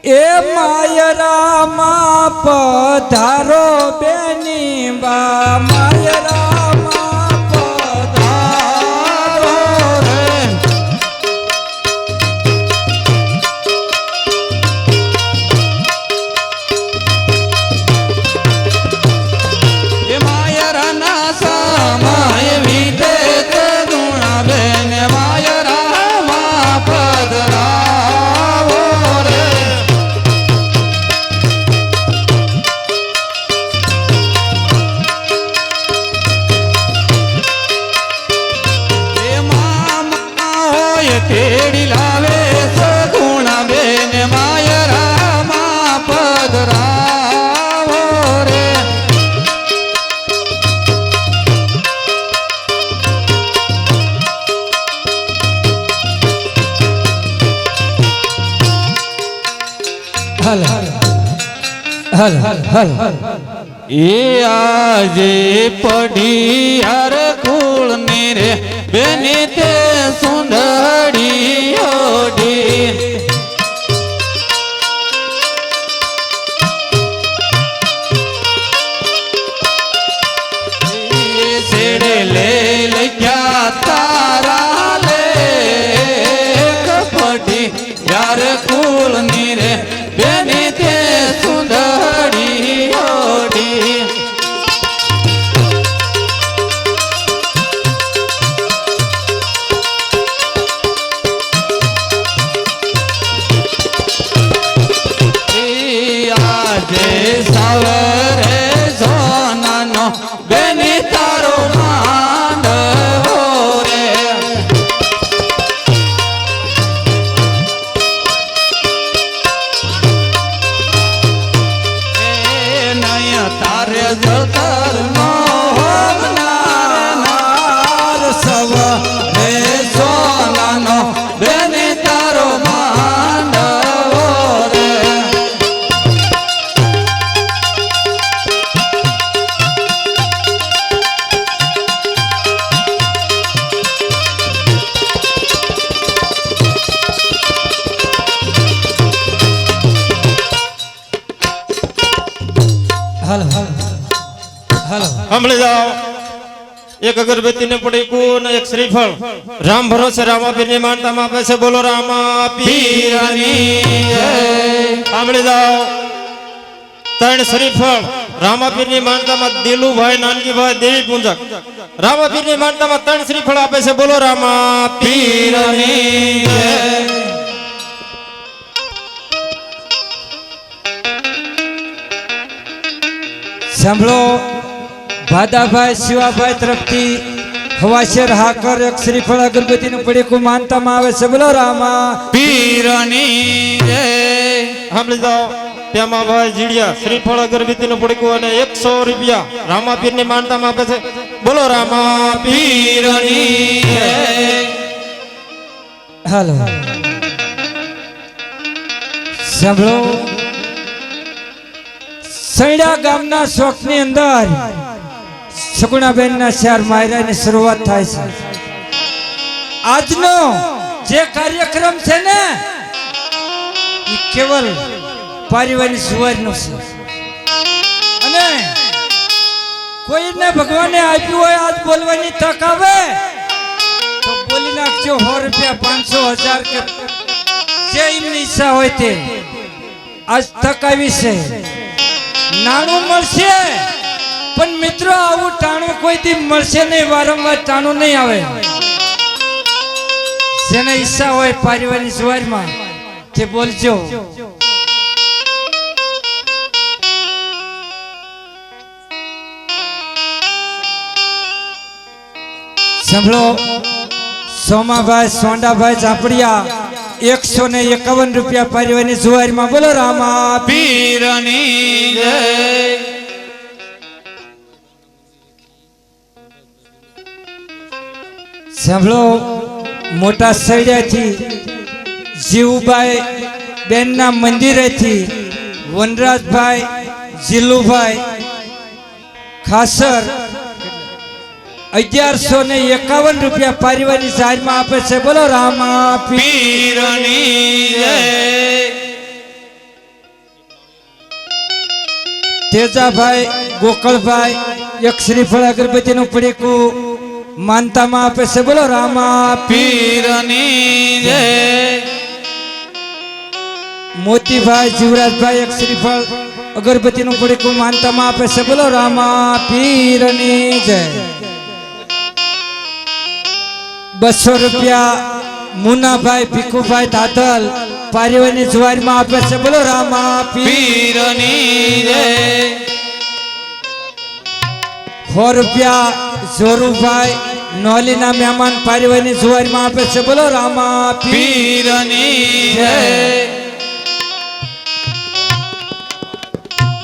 એ માયરામાં પધારો બેની બા માયરામાં પધારો રે એ માયરાના સમય વીતે તે ગુણા બેન માયરામાં પધરાવો રે તેડી લાવે સગુણા બેન માયરામાં પધરાવો રે હલ હલ હલ હલ એ આજે પડી હર કુળ ને રે બેની તે સુંદરી ઓઢી છેડે લે લખ્યા તારા લે કપટી યાર કુળ ની રે બેની તે સુંદરી ઓઢી સાવરે સોનાનો બેની તારો માંડવો રે નય તારે જતર નો નાર સવરે સોનાનો બેની તારો માંડવો રે હલ હલ હલ સાંભળી જાઓ એક અગરબત્તી ને પડીકું ને એક શ્રીફળ રામ ભરોસે રામાપીર ની માનતામાં આપે છે બોલો રામાપીરની જય સાંભળી જાઓ ત્રણ શ્રીફળ રામાપીર ની માનતામાં દિલુભાઈ નાનકીભાઈ દેવી પૂંજક રામાપીર ની માનતામાં ત્રણ શ્રીફળ આપે છે બોલો રામાપીરની જય સાંભળો ભાદાભાઈ શિવાભાઈ તરફથી હવાશેર હાકર એક શ્રીફળ અગરબત્તીનું પડીકું માનતામાં આવે છે બોલો રામા પીરની જય સાંભળી જાઓ તેમાં ભાઈ જીડિયા શ્રીફળ અગરબત્તી નું પડીકું અને 100 રૂપિયા રામાપીર ની માનતામાં આપે છે બોલો રામાપીરની જય હાલો સાંભળો સૈડા ગામના શોખની અંદર સગુણાબેનના ચાર માયરાની શરૂઆત થાય છે આજનો જે કાર્યક્રમ છે ને એ કેવલ પારિવારિક સુવારનો છે અને કોઈને ભગવાને આપ્યું હોય આજ બોલવાની તક આવે તો બોલી નાખજો 100 રૂપિયા 500 1000 કે જે એમની ઈચ્છા હોય તે આજ તક આવી છે નાણું મળશે પણ મિત્રો આવું ટાણું કોઈ દી મળશે નહીં વારંવાર ટાણું નહીં આવે જેને ઈચ્છા હોય પારિવારિક સવારમાં તે બોલજો સાંભળો સોમાભાઈ સોંડાભાઈ ઝાપડિયા 151 રૂપિયા પારિવારિક સવારમાં બોલો રામા પીરની જય સાંભળો મોટા સૈડાથી જીવુભાઈ બેનના મંદિરેથી વનરાજભાઈ જીલુભાઈ ખાસર 1151 રૂપિયા પારિવારિક જાહેરમાં આપે છે. બોલો રામા પીરની જય. तेजा भाई गोकल भाई एक श्रीफल अगरबत्ती નું પડીકું માનતામાં આપે છે બોલો રામા પીરની જય મોતી ભાઈ જીવરાજ ભાઈ એક શ્રીફળ અગરબત્તી નું પડીકું માનતામાં આપે છે બોલો રામા પીરની જય 200 રૂપિયા મુના ભાઈ ભીખુ ભાઈ દાદલ પારિવાની જુવારીમાં આપે છે બોલો રામા પીરની જય 100 રૂપિયા જોરુભાઈ નોલીના મહેમાન પારિવાની જુવારીમાં આપે છે બોલો રામા પીરની જય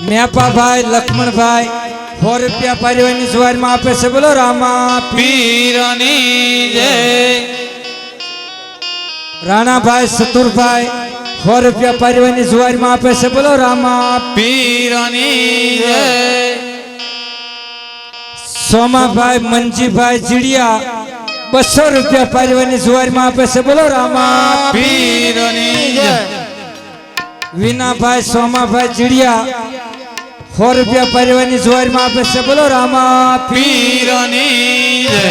મેપાભાઈ લક્ષ્મણભાઈ 100 રૂપિયા પારિવાની જુવારીમાં આપે છે બોલો રામા પીરની જય રાણાભાઈ સતુરભાઈ 100 રૂપિયા પારિવાની જુવારીમાં આપે છે બોલો રામા પીરની જય સોમાભાઈ મંજીભાઈ જીડિયા 200 રૂપિયા પારિવાની જુવારીમાં આપે છે બોલો રામા પીરની જય વિનાભાઈ સોમાભાઈ જીડિયા 100 રૂપિયા પારિવાની જુવારીમાં આપે છે બોલો રામા પીરની જય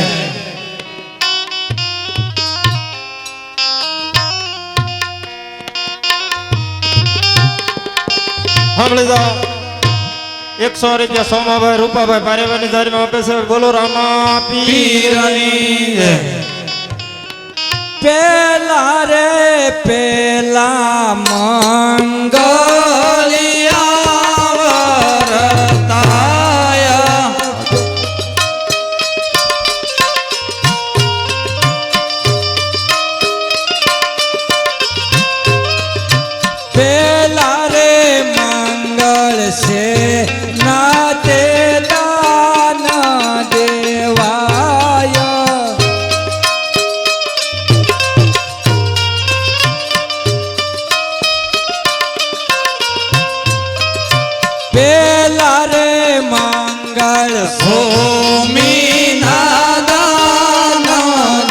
સાંભળી જાઓ 100 રૂપિયા સોમાભાઈ રૂપાભાઈ પારેવાની જારીમાં આપે છે બોલો રામા પીરની જય પેલા રે પેલા મંગલિયા વરતાય પેલા રે મંગળ છે નાતે દાન દેવાય પેલા રે મંગળ ભૂમિ નાદાન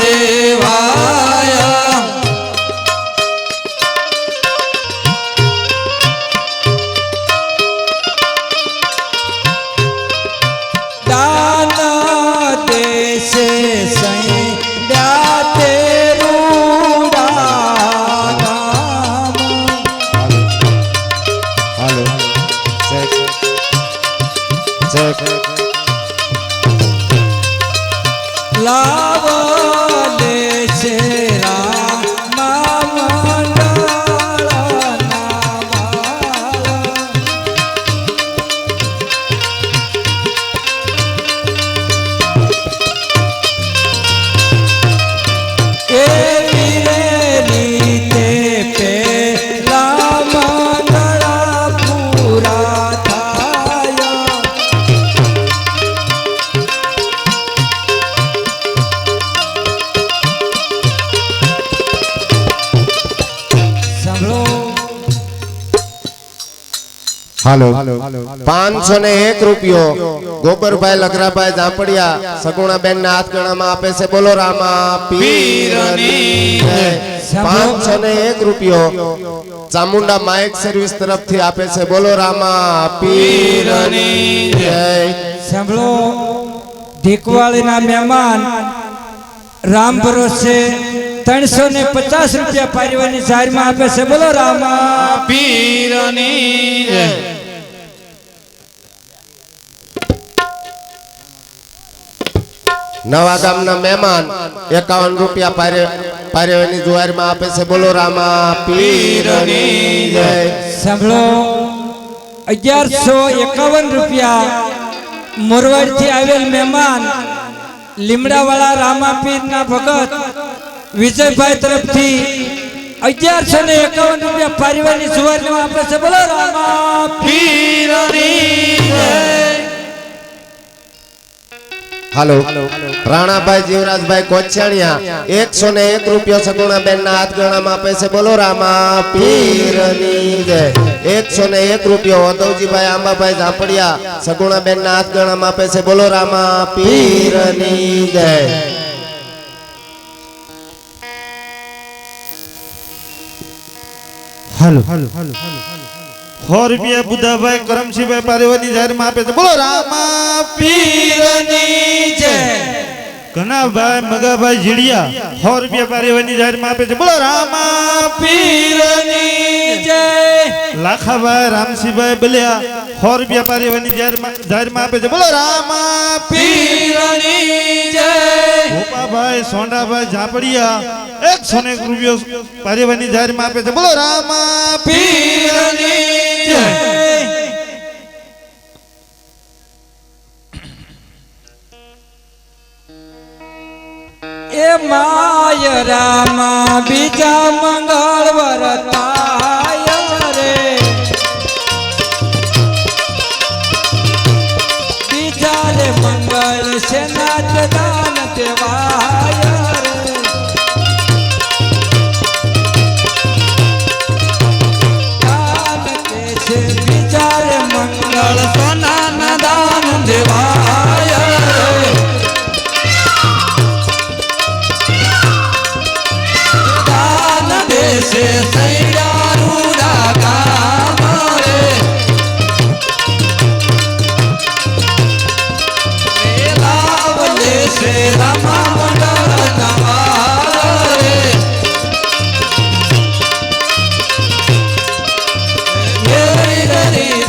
દેવાય દાન દેશે સૈન્યાતે રૂડા ગામ હાલો ચેક લાવ દેશે રામા મંગળ નાવાળા એવી રે રીતે પેલા મંગળા પૂરા થાય હાલો 501 રૂપિયો ગોબરભાઈ લગરાભાઈ જાપડિયા સગુણાબેન ના હાથ ગણામાં આપે છે બોલો રામા પીરની જય 501 રૂપિયો ચામુંડા માઇક સર્વિસ તરફથી આપે છે બોલો રામા પીરની જય સાંભળો ઢીકવાળીના મહેમાન રામ ભરોસે 350 રૂપિયા પારિવાની જાહેરમાં આપે છે બોલો રામા પીરની જય નવા ગામના મહેમાન 51 રૂપિયા પારેવાની જુવારીમાં આપે છે બોલો રામા પીરની જય સાંભળો 1151 રૂપિયા મોરવાડથી આવેલ મહેમાન લીમડાવાળા રામાપીરના ભગત વિજયભાઈ તરફથી 1151 રૂપિયા પારિવાની જુવારીમાં આપે છે બોલો રામા પીરની જય હાલો રાણાભાઈ જીવરાજભાઈ કોચિયાણિયા 101 રૂપિયો સગુણાબેન ના હાથ ગણામાં આપે છે બોલો રામા પીરની જય 101 રૂપિયો ઓદવજીભાઈ આંબાભાઈ ઝાપડિયા સગુણાબેન ના હાથ ગણામાં આપે છે બોલો રામા પીરની જય હાલો ₹100 બુધાભાઈ કરમશીભાઈ પારેવાની જાહેરમાં આપે છે. બોલો રામા પીરની જય. ઘનાભાઈ મગાભાઈ જીડિયા ₹100 પારેવાની જાહેરમાં આપે છે. બોલો રામા પીરની જય. લાખાભાઈ રામસિંહભાઈ બલિયા ₹100 પારેવાની જાહેરમાં આપે છે. બોલો રામા પીરની જય. ગોપાભાઈ સોંડાભાઈ ઝાપડિયા ₹101 પારેવાની જાહેરમાં આપે છે. બોલો રામા પીરની જય. એ માય રામા બીજા મંગળવાર થાય રે, બીજા રે મંગળ છે નાચ દાન દેવાય રે, દાન કે છે બીજા રે મંગળ સોના ના દાન દેવાય રે, દેશે સૈયારું રાગા મારે લાવ લેશે રામા મંડળ નવારે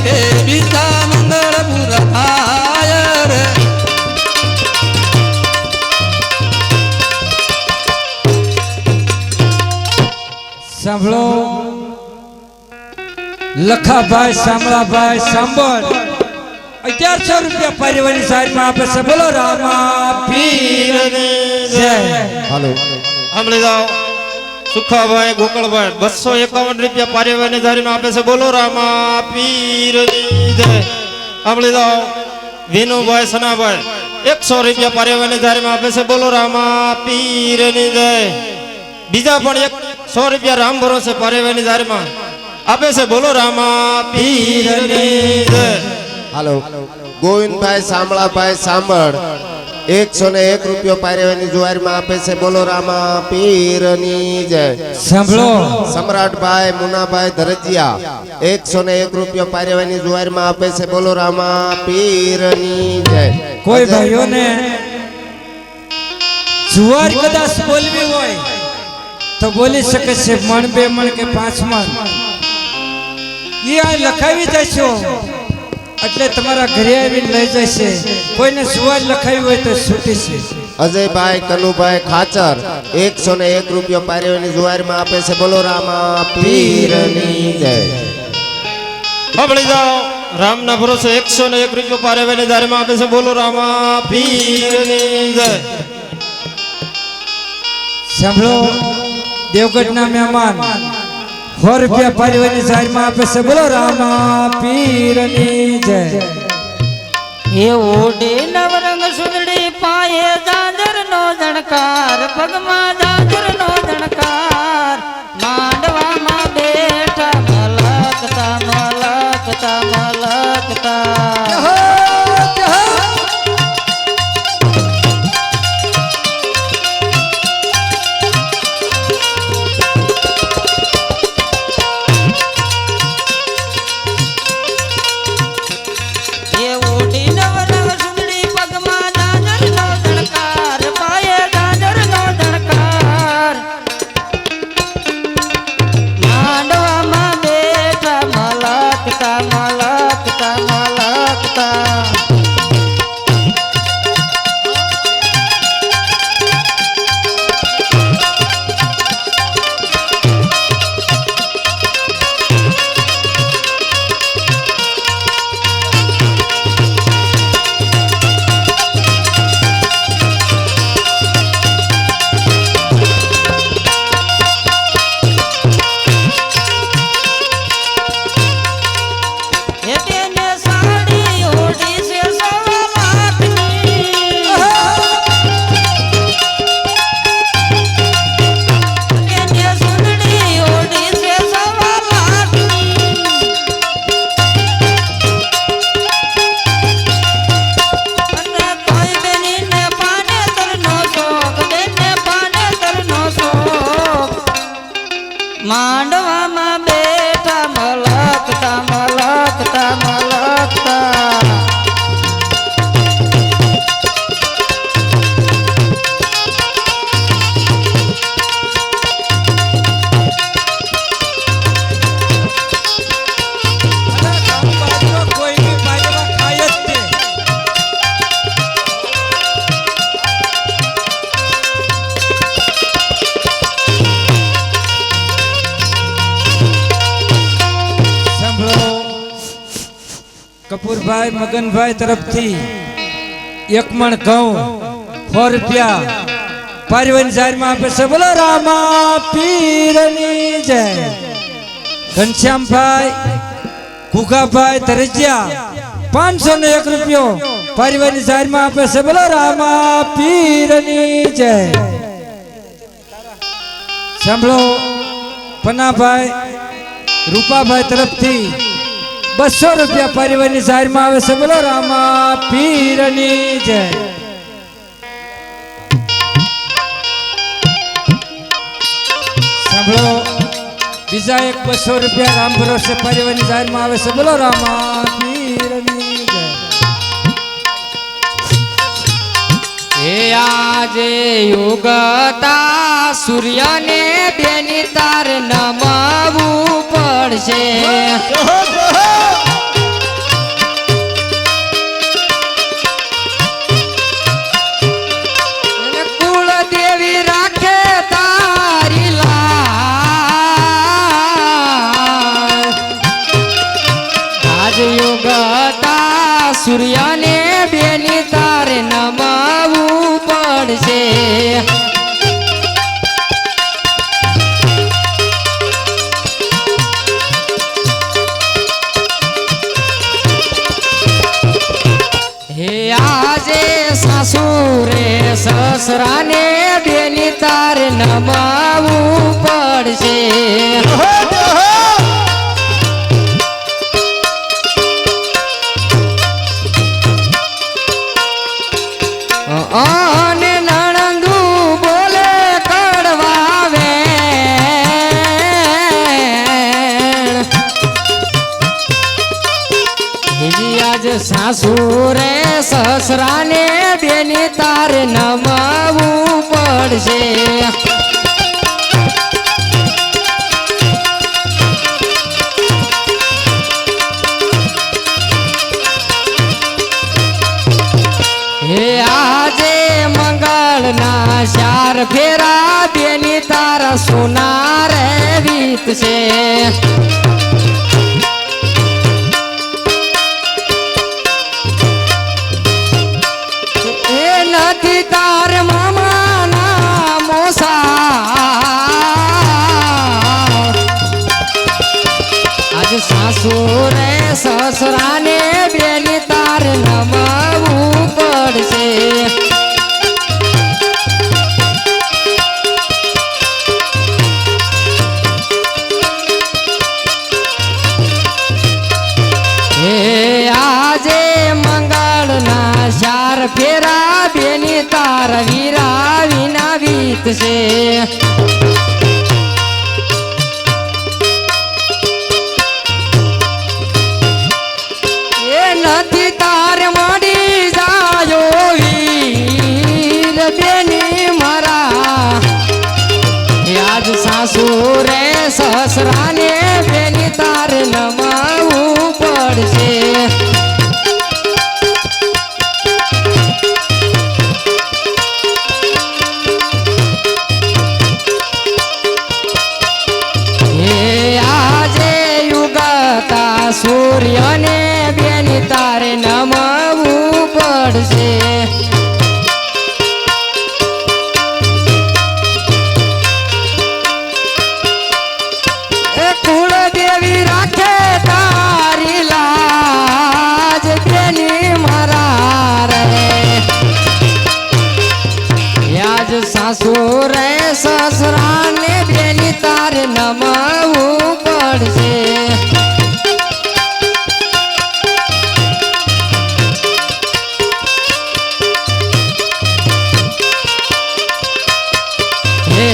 રે બીજા મંગળ પૂરા થાય રે. સાંભળો લખાભાઈ શામળાભાઈ સાંભળ ₹1100 પરિવારની સાઈડમાં આપે છે. બોલો રામા પીરની જય. હાલો સાંભળી જાઓ. સુખાભાઈ ગોકળભાઈ ₹251 પારેવાની જાહેરમાં આપે છે. બોલો રામા પીરની જય. સાંભળી જાઓ. વિનુભાઈ સનાભાઈ ₹100 પારેવાની જાહેરમાં આપે છે. બોલો રામા પીરની જય. બીજા પણ ₹100 રામ ભરોસે પારેવાની જાહેરમાં આપે છે. બોલો રામા પીરની જય. હાલો ગોવિંદભાઈ શામળાભાઈ સાંભળ ₹101 પારેવાની જુવારમાં આપે છે. બોલો રામા પીરની જય. સાંભળો સમ્રાટભાઈ મુનાભાઈ ધરજીયા ₹101 પારેવાની જુવારમાં આપે છે. બોલો રામા પીરની જય. કોઈ ભાઈઓને જુવાર કદાચ બોલવી હોય તો બોલી શકે છે. મણ 2 મણ કે 5 મણ એ આ લખાવી જશો એટલે તમારા ઘરે આવીને લઈ જશે. કોઈને સુવાજ લખાવી હોય તો છૂટી છે. અજયભાઈ કનુભાઈ ખાચર ₹101 પારેવાની જુવારમાં આપે છે. બોલો રામા પીરની જય. સાંભળી જાઓ. રામના ભરોસે ₹101 પારેવાની જાહેરમાં આપે છે. બોલો રામા પીરની જય. સાંભળો દેવગઢના મહેમાન ₹100 પારેવાની જાહેરમાં આપે છે. બોલો રામા પીરની જય. એ ઓડી નવરંગ સુંદડી પાયે જાજર નો જણકાર, પગમાં જાજર નો જણકાર, માંડવામાં બેઠા મલકતા મલકતા મલકતા. મલકતા મલકતા મલકતા કપૂરભાઈ મગનભાઈ તરફથી 1 મણ ઘઉં 100 રૂપિયા પારિવાની જાહેરમાં આપે છે. બોલો રામા પીરની જય. ઘનશ્યામભાઈ ઘુઘાભાઈ તરજિયા 501 રૂપિયો પારિવાની જાહેરમાં આપે છે. બોલો રામા પીરની જય. સાંભળો પનાભાઈ રૂપાભાઈ તરફથી 200 રૂપિયા પારિવાની જાહેરમાં આવે છે. બોલો રામા પીરની જય. સાંભળો બીજા એક 200 રૂપિયા રામ ભરોસે પારિવાની જાહેરમાં આવે છે. બોલો રામા પીરની જય. હે આજે યુગતા સૂર્યને બેની તાર નમવું પડશે. કુળ દેવી રાખે તારી લાજ. આજ યુગતા સૂર્યને બેની તાર નમવું પડશે. હે આજે સાસુરે સસરાને બેની તાર નમવું પડશે. અને નણંદુ બોલે કડવા વેણ. હિજી આજ સાસુરે સસરાને બેની તાર નમવું પડશે. હે આજે મંગળના 4 ફેરા બેની તારા સોના રે રીત છે. એ નથી તાર મામાના મોસા. આજ સાસુ રે સસરાને બેની તાર નમવું પડશે. હે આજે મંગળના 4 ફેરા બેની તાર વીરા વિના વીતશે. એ નથી તાર મળી જાયો વીર બેની મારા. આજ સાસુ રે સસરાને બેની તાર નમવું પડશે. હે આજે યુગતા સૂર્યને બેની તારે નમવું પડશે. એ કુળ દેવી રાખે તારી લાજ બેની મારા રે. આજ સાસુ રે સસરાને બેની તારે નમવું પડશે. હે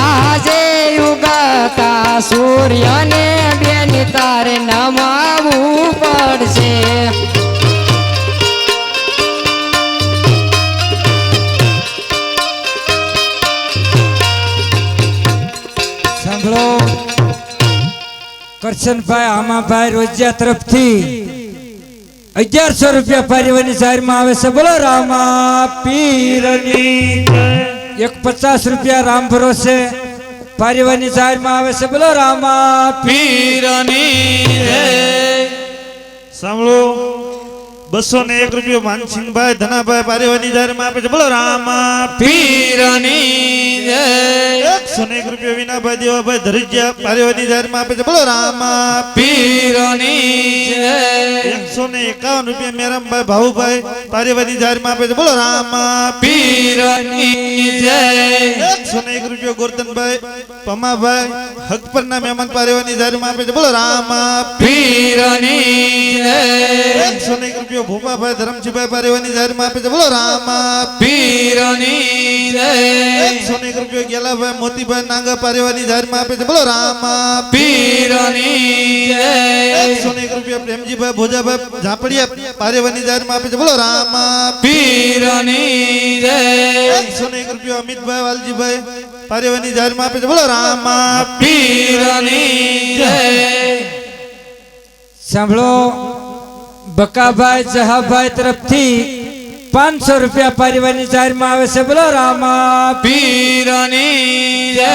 આજે યુગતા સૂર્યને બેની તારે નમવું પડશે. સાંભળો કરશનભાઈ આમાભાઈ રોજિયા તરફથી 1100 રૂપિયા પારિવાની જાહેરમાં આવે છે. બોલો રામા પીરની જય. 150 રૂપિયા રામ ભરોસે પારિવાની જાહેરમાં આવે છે. બોલો રામા પીરની જય. સાંભળો 201 રૂપિયો માનસિંહભાઈ ધનાભાઈ પારેવાની જાહેરમાં આપે છે બોલો રામા પીરની જય 101 રૂપિયો વિનાભાઈ દેવાભાઈ ધરીજ્યા પારેવાની જાહેરમાં આપે છે બોલો રામા પીરની જય 151 રૂપિયા મેરામભાઈ ભાવુભાઈ પારેવાની જાહેરમાં આપે છે બોલો રામા પીરની જય 101 રૂપિયો ગોરધનભાઈ પમાભાઈ હકપરના મહેમાન પારેવાની જાહેરમાં આપે છે બોલો રામા પીરની જય 101 રૂપિયો ભૂપાભાઈ ધરમજીભાઈ પારેવાની જાહેરમાં આપે છે બોલો રામા પીરની જય 101 રૂપિયો ગેલાભાઈ મોતીભાઈ નાગા પારેવાની જાહેરમાં આપે છે બોલો રામા પીરની જય 101 રૂપિયા પ્રેમજીભાઈ ભોજાભાઈ ઝાપડિયા પારેવાની જાહેરમાં આપે છે બોલો રામા પીરની જય 101 રૂપિયો અમિતભાઈ વાલજીભાઈ પારેવાની જાહેરમાં આપે છે બોલો રામા પીરની જય સાંભળો બકાભાઈ જહાભાઈ તરફથી 500 રૂપિયા પારિવાની જાહેરમાં આવે છે બોલો રામા પીરની જય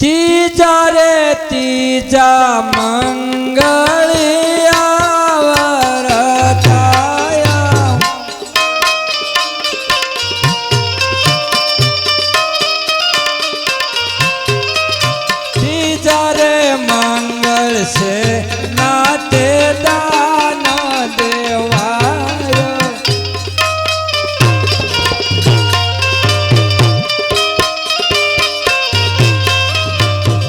ત્રીજા રે ત્રીજા મંગળિયા વરતાયા ત્રીજા રે મંગળ છે નાતે દાન દેવાય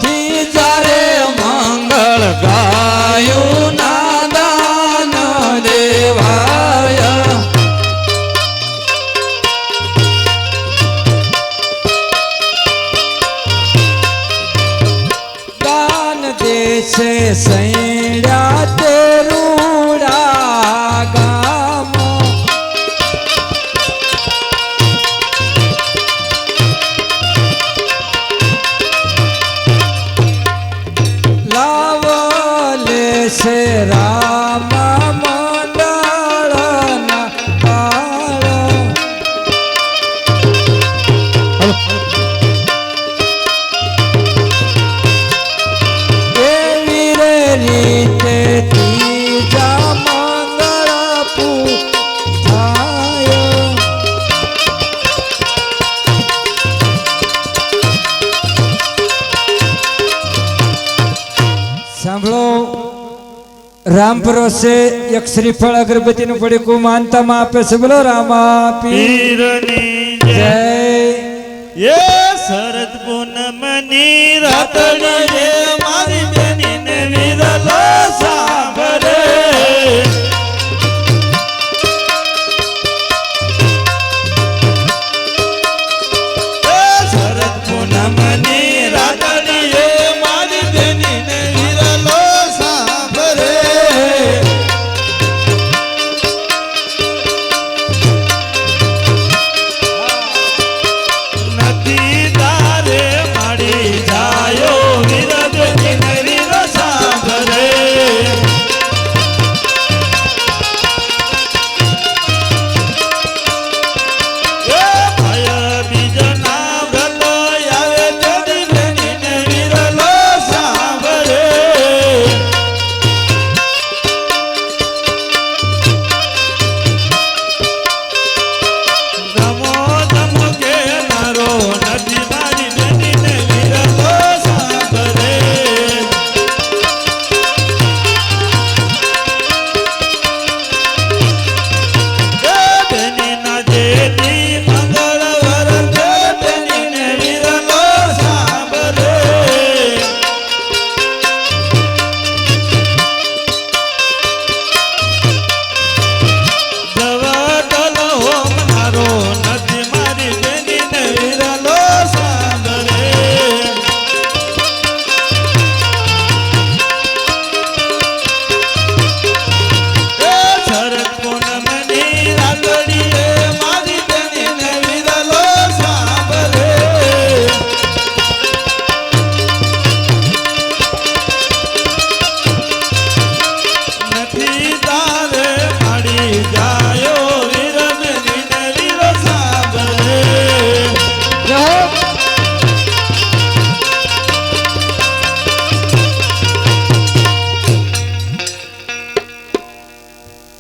ત્રીજા રે મંગળ ગાયું ના દાન દેવાય દાન દેશે સૈડા તે રૂડા ગામો લાવો લેશે રામ મંડળના કાળ એવી રે રીતે ત્રીજા મંગળ પૂજાય સાંભળો રામ પરોસે એક શ્રીફળ અગરબત્તીનું પડીકું માનતામાં આપે છે બોલો રામા પીર પીરની જય જય એ શરદ પૂનમની રાતડીએ મારી બેનીને વિરલો સાંભળે એ શરદ પૂનમની રાતડીએ મારી બેનીને વિરલો સાંભળે નથી તારે માડી જાયો વિરલો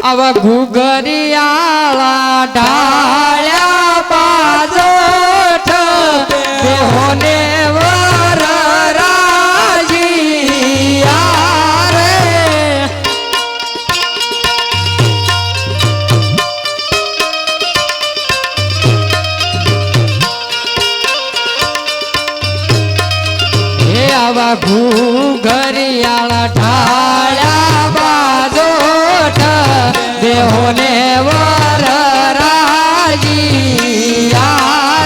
આવા ઘુઘરિયાળા ઢાળ્યા બાજોઠ દેહોને વર રાજીયા રે. હે આવા ઘુઘરિયાળા ઢાળ્યા બાજોઠ દેહોને વર રાજીયા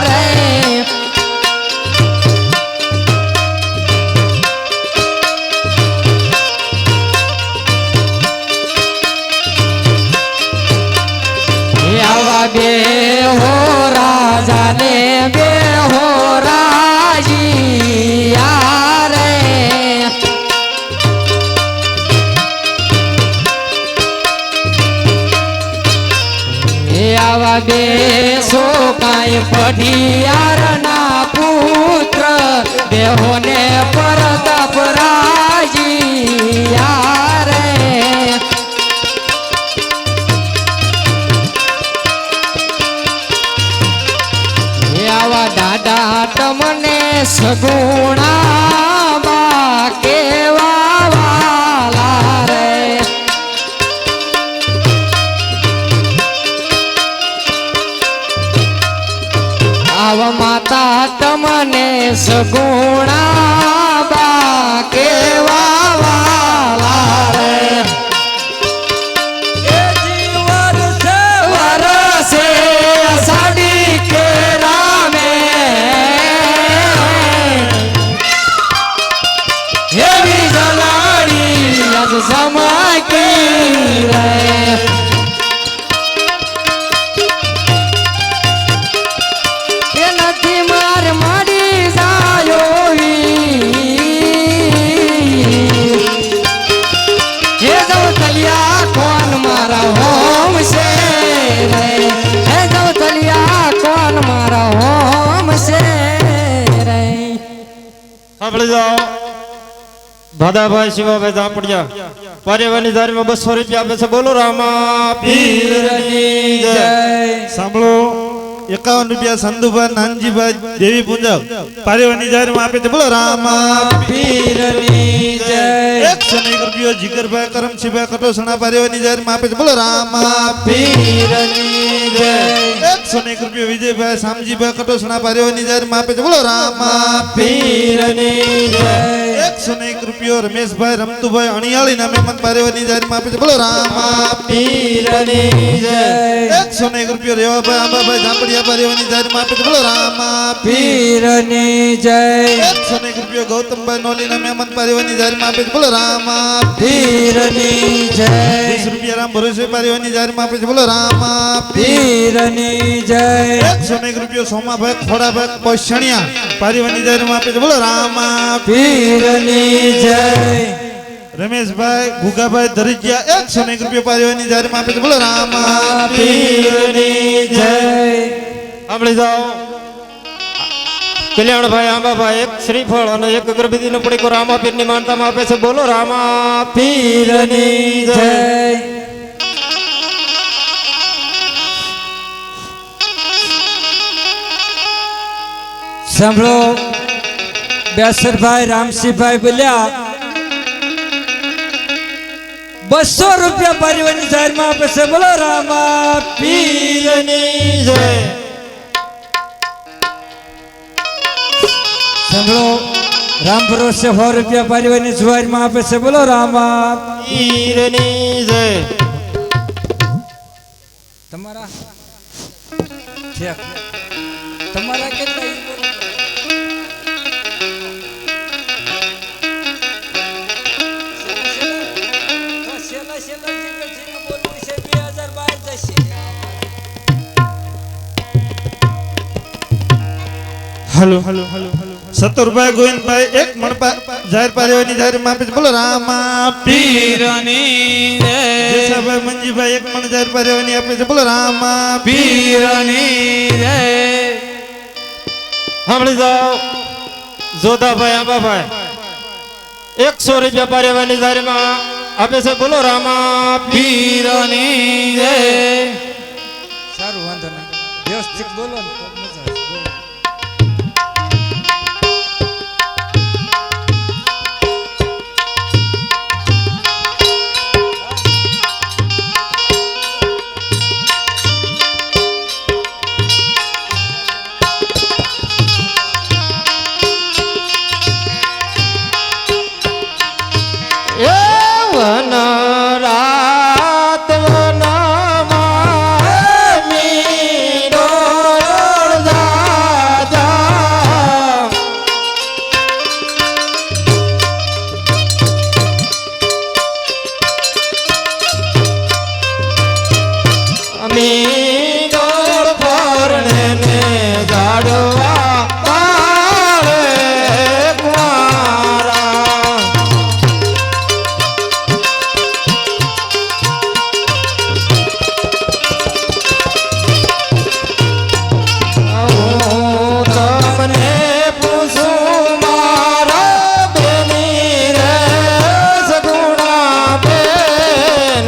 રે. હે આવા બે હો રાજાને બે હો રાજીયા રે. હે આવા બે શોકાય પઢિયારના પુત્ર દેહોને પરતાપ રાજીયા રે. હે આવા દાદા તમને સગુણા બા કેવા વાલા રે. આવા માતા તમને સગુણા બા કેવા વાલા રે. એ જીવન છે વરસે અષાઢી કેરામે એવી જલાડી અજ સમકી રે. એ નથી માર મારી જાયો હે જવતલિયા કોણ મારા હોમ છે રે. હે જવતલિયા કોણ મારા હોમ છે રે. સાંભળી જાઓ ભાદાભાઈ શિવાભાઈ ઝાપડિયા પારેવાની ધારીમાં 200 રૂપિયા આપે છે. બોલો રામા પીરની જય. સાંભળો 51 રૂપિયા સંધુભાઈ નાનજીભાઈ દેવી પૂંજક પારેવાની જાહેરમાં આપે છે. બોલો રામા પીરની જય. 101 રૂપિયો જીગરભાઈ કરમશીભાઈ કટોસણા પારેવાની જાહેરમાં આપે છે. બોલો રામા પીરની જય. 101 રૂપિયો વિજયભાઈ શામજીભાઈ કટોસણા પારેવાની જાહેરમાં આપે છે. બોલો રામા પીરની જય. 101 રૂપિયો રમેશભાઈ રમતુભાઈ અણિયાળી નામે મન પારેવાની જાહેરમાં આપે છે. બોલો રામા પીરની જય. 101 રૂપિયો રેવાભાઈ આંબાભાઈ ઝાપડિયા પારેવાની જાહેરમાં આપે છે. બોલો રામા પીરની જય. 101 રૂપિયો ગૌતમભાઈ નોલી નામે મન પારેવાની જાહેરમાં આપે છે. બોલો રામા પીરની જય. 20 રૂપિયા રામ ભરોસે પારેવાની જાહેરમાં આપે છે. બોલો રામા પીરની જય. 101 રૂપિયો સોમાભાઈ ખોડાભાઈ કોશણિયા પારેવાની જાહેરમાં આપે છે. બોલો રામા પીરની જય. રમેશભાઈ ગુગાભાઈ ધરીજિયા 101 રૂપિયા પારેવાની જાહેરમાં આપે છે. બોલો રામા પીરની જય. સાંભળી જાઓ કલ્યાણભાઈ આંબાભાઈ એક શ્રીફળ અને એક અગરબત્તીનો પડીકો રામાપીરની માનતામાં આપે છે. બોલો રામા પીરની જય. સાંભળો બેસરભાઈ રામસિંહભાઈ બોલ્યા 200 રૂપિયા પારિવાની જાહેરમાં આપે છે. બોલો રામા પીરની જય. સાંભળો રામ ભરોસે 100 રૂપિયા પારિવાની જુવારમાં આપે છે. બોલો રામા પીરની જય. તમારા ઠેક. તમારા કેટલા હલો સત્તરભાઈ ગોવિંદભાઈ એક મણપા જાહેર પારેવાની જાહેરમાં આપે છે. બોલો રામા પીરની જય. જેસાભાઈ મંજીભાઈ એક મણ જાહેર પારેવાની આપે છે. બોલો રામા પીરની જય. સાંભળી જાઓ જોધાભાઈ આંબાભાઈ 100 રૂપિયા પારેવાની જાહેરમાં આપે છે બોલો રામા પીરની જય સારું વાંધો નહીં વ્યવસ્થિત બોલો ને તો મજા આવે. બોલો. એ વન રાત વનમાં મીરો દાદા મીરો પરણે ગાડવા પારે કુંવારા તમને પૂછું મારા બેની રે સગુણા બેન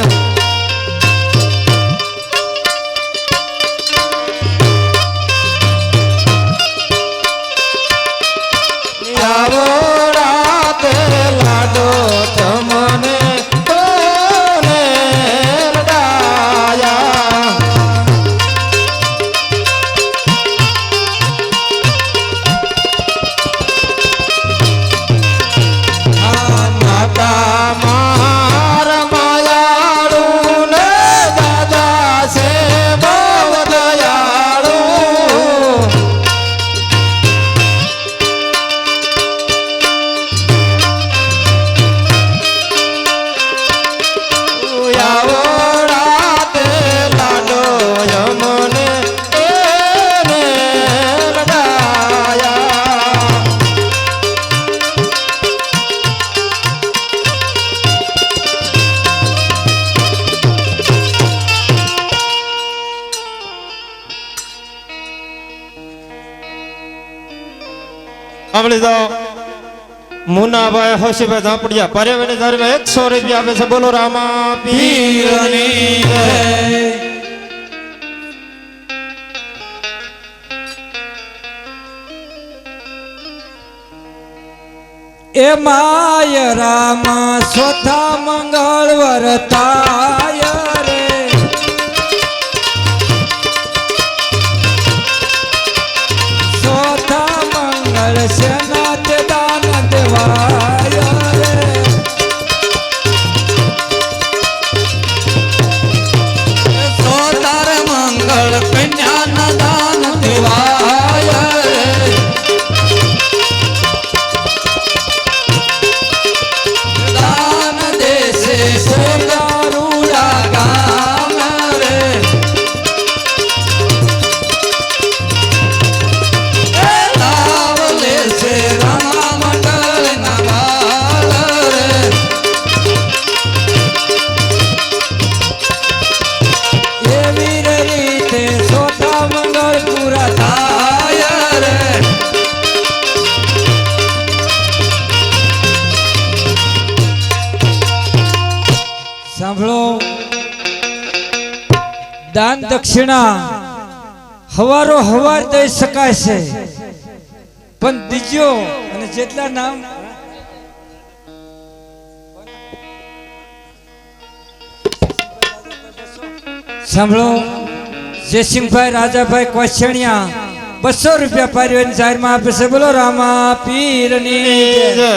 આવો રાતે લાડો તમને તોને લડાયા માતા માર માયાળુ ને દાદા છે બહુ દયાળુ આવો રાતે લાડો યમને એને લડાયા સાંભળી જાઓ મુન્નાભાઈ હોશીભાઈ ઝાપડિયા પર્યાવરણની ધારીમાં 100 રૂપિયા આપે છે બોલો રામા પીરની જય એ માય રામ ચોથા મંગળ વરતાય રે ચોથા મંગળ સેનાથ દાન દેવાય રે ચોથાર મંગળ કન્યા દાન દેવાય રે દાન દેશે સોગારુડા ગામ રે લાવ લેશે રામા મંડળ ના બાળ રે એવી રીતે ચોથા મંગળ પૂરા થાય રે સાંભળો દાન દક્ષિણા હવારો હવાર દઈ શકાય છે પણ દીજો અને જેટલા નામ સાંભળો જયસિંહભાઈ રાજાભાઈ કોછણિયા 200 રૂપિયા પારિવારિક જાહેરમાં આપે છે બોલો રામા પીરની જય.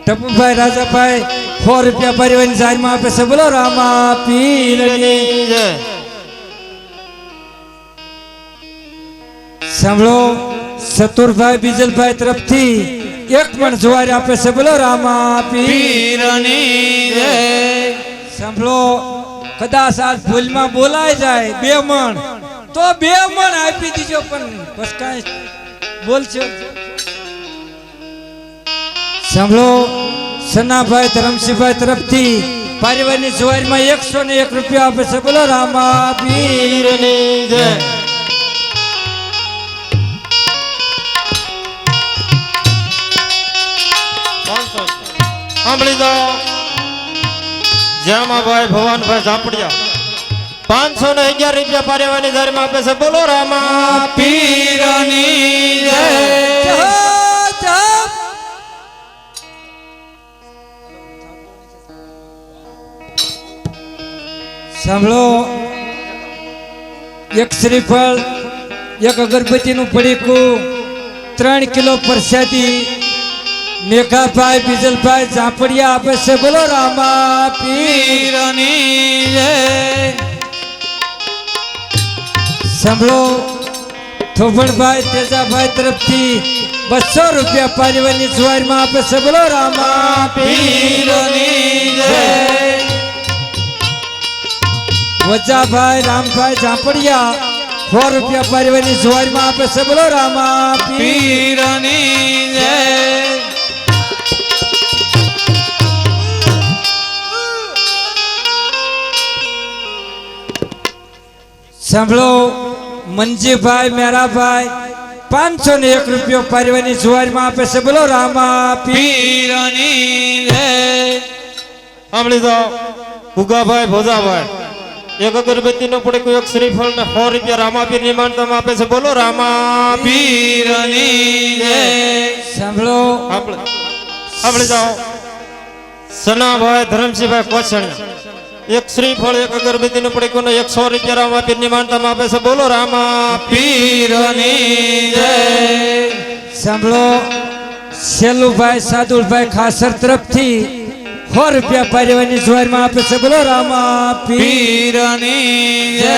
ટપુભાઈ રાજાભાઈ 100 રૂપિયા પરિવહન જાહેરમાં આપે છે બોલો રામા પીરની જય સાંભળો ચતુરભાઈ બીજલભાઈ તરફથી 1 મણ જુવાર આપે છે બોલો રામા પીરની જય. સાંભળો કદાચ આજ ભૂલમાં બોલાઈ જાય 2 મણ તો 2 મણ આપી દીજો પણ બસ કાંઈ બોલશો. સાંભળો સનાભાઈ ધરમસિંહભાઈ તરફથી પારિવારની જુવારમાં 101 રૂપિયા આપે છે બોલો રામા પીરની પીરની જય શ્યામાભાઈ ભવાનભાઈ ઝાપડિયા 511 રૂપિયા પારેવાની જાહેરમાં આપે છે બોલો રામા પીરની જય સાંભળો એક શ્રીફળ એક અગરબત્તીનું પડીકું 3 કિલો પ્રસાદી મેઘાભાઈ બીજલભાઈ ઝાપડિયા આપે છે બોલો રામા પીરની જય સાંભળો થોભણભાઈ તેજાભાઈ તરફથી 200 રૂપિયા પારિવાની જુવારમાં આપે છે બોલો રામા પીરની જય વજાભાઈ રામભાઈ ઝાપડિયા 100 રૂપિયા પારિવાની જુવારમાં આપે છે બોલો રામા પીરની જય સાંભળો મંજીભાઈ મેરાભાઈ 501 રૂપિયો પારિવાની જુવારમાં આપે છે બોલો રામા પીરની જય સાંભળી જાઓ ઉગાભાઈ ભોજાભાઈ એક અગરબત્તી નો પડે કોઈ એક શ્રીફળ ને 100 રૂપિયા રામાપીર ની માનતામાં આપે છે બોલો રામા પીરની જય સાંભળો સાંભળી જાઓ સનાભાઈ ધરમસિંહભાઈ કોછણિયા એક શ્રીફળ એક અગરબત્તી નો પડે કોઈ 100 રૂપિયા રામાપીર ની માનતામાં આપે છે બોલો રામા પીરની જય સાંભળો સેલુભાઈ સાદુલભાઈ ખાસર તરફથી 100 રૂપિયા પારિવાની જુવારમાં આપે છે બોલો રામા પીરની જય